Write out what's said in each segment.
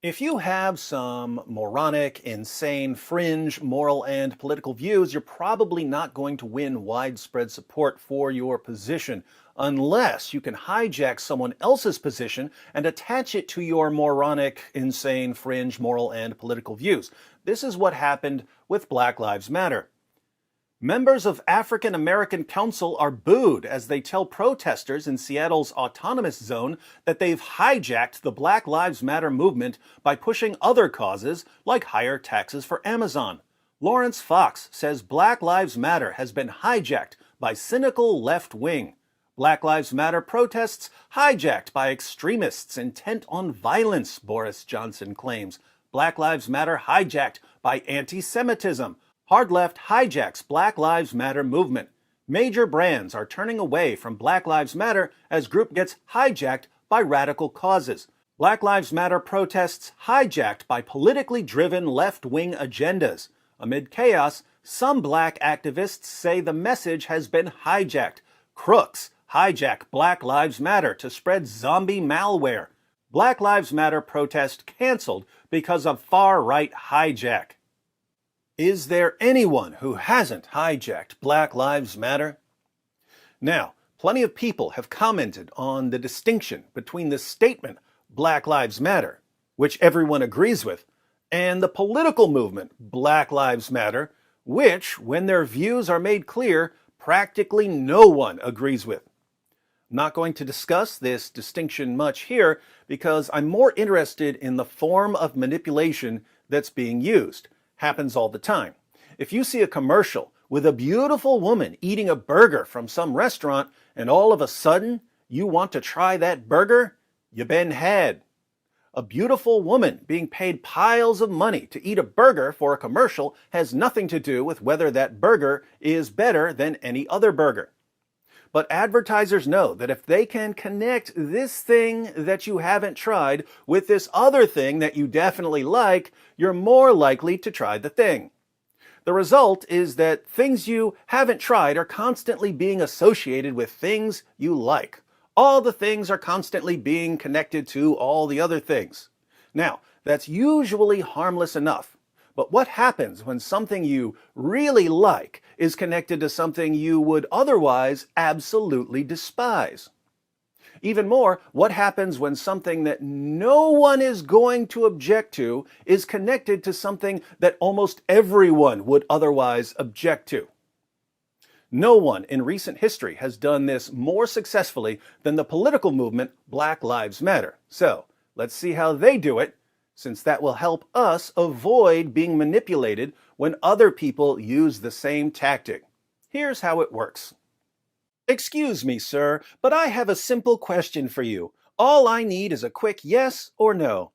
If you have some moronic, insane, fringe, moral, and political views, you're probably not going to win widespread support for your position unless you can hijack someone else's position and attach it to your moronic, insane, fringe, moral, and political views. This is what happened with Black Lives Matter. Members of African American Council are booed as they tell protesters in Seattle's autonomous zone that they've hijacked the Black Lives Matter movement by pushing other causes like higher taxes for Amazon. Lawrence Fox says Black Lives Matter has been hijacked by cynical left wing. Black Lives Matter protests hijacked by extremists intent on violence, Boris Johnson claims. Black Lives Matter hijacked by anti-Semitism. Hard left hijacks Black Lives Matter movement. Major brands are turning away from Black Lives Matter as group gets hijacked by radical causes. Black Lives Matter protests hijacked by politically driven left-wing agendas. Amid chaos, some black activists say the message has been hijacked. Crooks hijack Black Lives Matter to spread zombie malware. Black Lives Matter protest canceled because of far-right hijack. Is there anyone who hasn't hijacked Black Lives Matter? Now, plenty of people have commented on the distinction between the statement Black Lives Matter, which everyone agrees with, and the political movement Black Lives Matter, which, when their views are made clear, practically no one agrees with. I'm not going to discuss this distinction much here because I'm more interested in the form of manipulation that's being used. Happens all the time. If you see a commercial with a beautiful woman eating a burger from some restaurant and all of a sudden you want to try that burger, you been had. A beautiful woman being paid piles of money to eat a burger for a commercial has nothing to do with whether that burger is better than any other burger. But advertisers know that if they can connect this thing that you haven't tried with this other thing that you definitely like, you're more likely to try the thing. The result is that things you haven't tried are constantly being associated with things you like. All the things are constantly being connected to all the other things. Now, that's usually harmless enough. But what happens when something you really like is connected to something you would otherwise absolutely despise? Even more, what happens when something that no one is going to object to is connected to something that almost everyone would otherwise object to? No one in recent history has done this more successfully than the political movement Black Lives Matter. So, let's see how they do it, since that will help us avoid being manipulated when other people use the same tactic. Here's how it works. Excuse me, sir, but I have a simple question for you. All I need is a quick yes or no.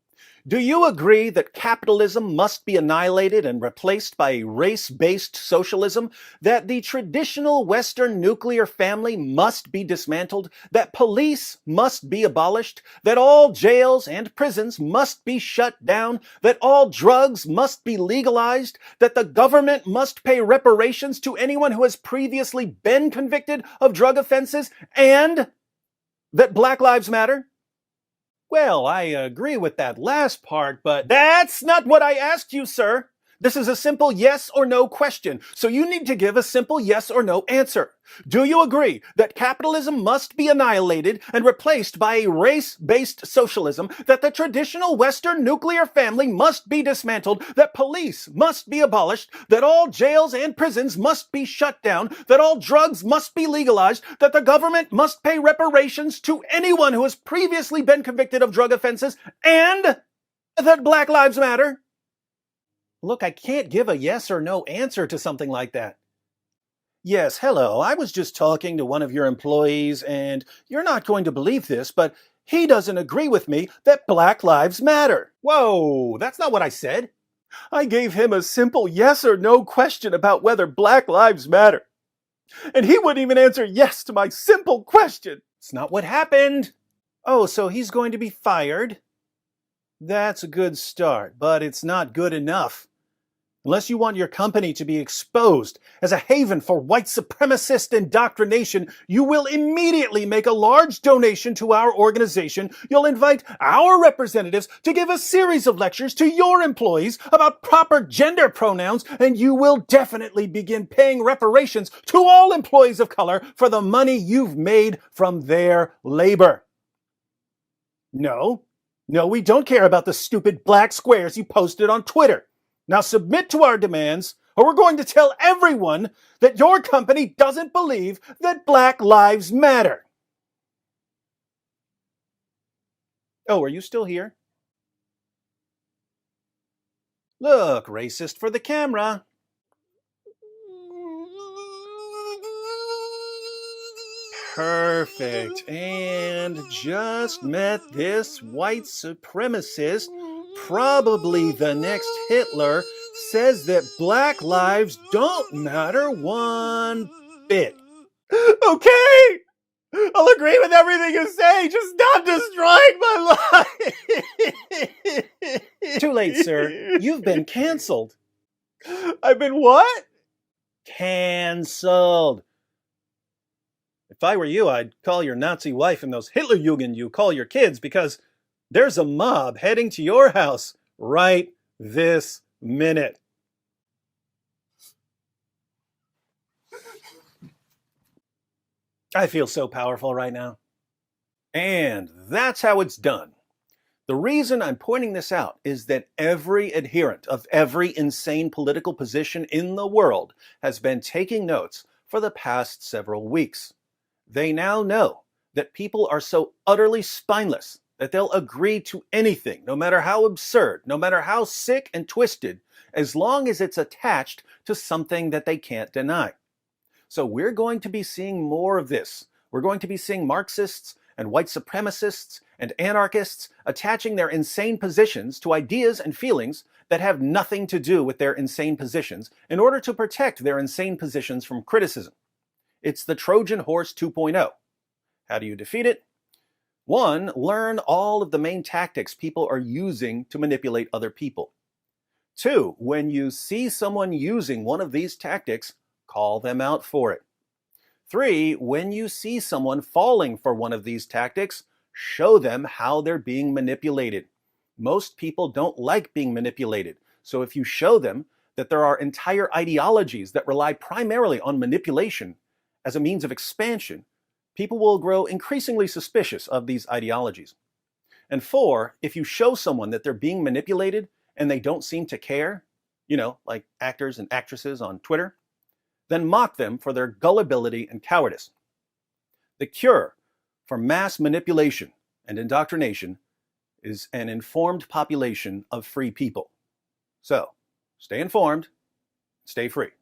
Do you agree that capitalism must be annihilated and replaced by a race-based socialism? That the traditional Western nuclear family must be dismantled? That police must be abolished? That all jails and prisons must be shut down? That all drugs must be legalized? That the government must pay reparations to anyone who has previously been convicted of drug offenses? And that Black Lives Matter? Well, I agree with that last part, but that's not what I asked you, sir. This is a simple yes or no question, so you need to give a simple yes or no answer. Do you agree that capitalism must be annihilated and replaced by a race-based socialism, that the traditional Western nuclear family must be dismantled, that police must be abolished, that all jails and prisons must be shut down, that all drugs must be legalized, that the government must pay reparations to anyone who has previously been convicted of drug offenses, and that Black Lives Matter? Look, I can't give a yes or no answer to something like that. Yes, hello. I was just talking to one of your employees, and you're not going to believe this, but he doesn't agree with me that Black Lives Matter. Whoa, that's not what I said. I gave him a simple yes or no question about whether Black Lives Matter. And he wouldn't even answer yes to my simple question. It's not what happened. Oh, so he's going to be fired? That's a good start, but it's not good enough. Unless you want your company to be exposed as a haven for white supremacist indoctrination, you will immediately make a large donation to our organization. You'll invite our representatives to give a series of lectures to your employees about proper gender pronouns, and you will definitely begin paying reparations to all employees of color for the money you've made from their labor. No, we don't care about the stupid black squares you posted on Twitter. Now submit to our demands, or we're going to tell everyone that your company doesn't believe that Black Lives Matter. Oh, are you still here? Look, racist for the camera. Perfect. And just met this white supremacist, probably the next Hitler, says that black lives don't matter one bit. Okay, I'll agree with everything you say. Just stop destroying my life. Too late, sir. You've been canceled. I've been what? Canceled. If I were you, I'd call your Nazi wife and those Hitlerjugend you call your kids, because there's a mob heading to your house right this minute. I feel so powerful right now. And that's how it's done. The reason I'm pointing this out is that every adherent of every insane political position in the world has been taking notes for the past several weeks. They now know that people are so utterly spineless that they'll agree to anything, no matter how absurd, no matter how sick and twisted, as long as it's attached to something that they can't deny. So we're going to be seeing more of this. We're going to be seeing Marxists and white supremacists and anarchists attaching their insane positions to ideas and feelings that have nothing to do with their insane positions in order to protect their insane positions from criticism. It's the Trojan Horse 2.0. How do you defeat it? 1, learn all of the main tactics people are using to manipulate other people. 2, when you see someone using one of these tactics, call them out for it. 3, when you see someone falling for one of these tactics, show them how they're being manipulated. Most people don't like being manipulated, so if you show them that there are entire ideologies that rely primarily on manipulation as a means of expansion, people will grow increasingly suspicious of these ideologies. And 4, if you show someone that they're being manipulated and they don't seem to care, like actors and actresses on Twitter, then mock them for their gullibility and cowardice. The cure for mass manipulation and indoctrination is an informed population of free people. So, stay informed, stay free.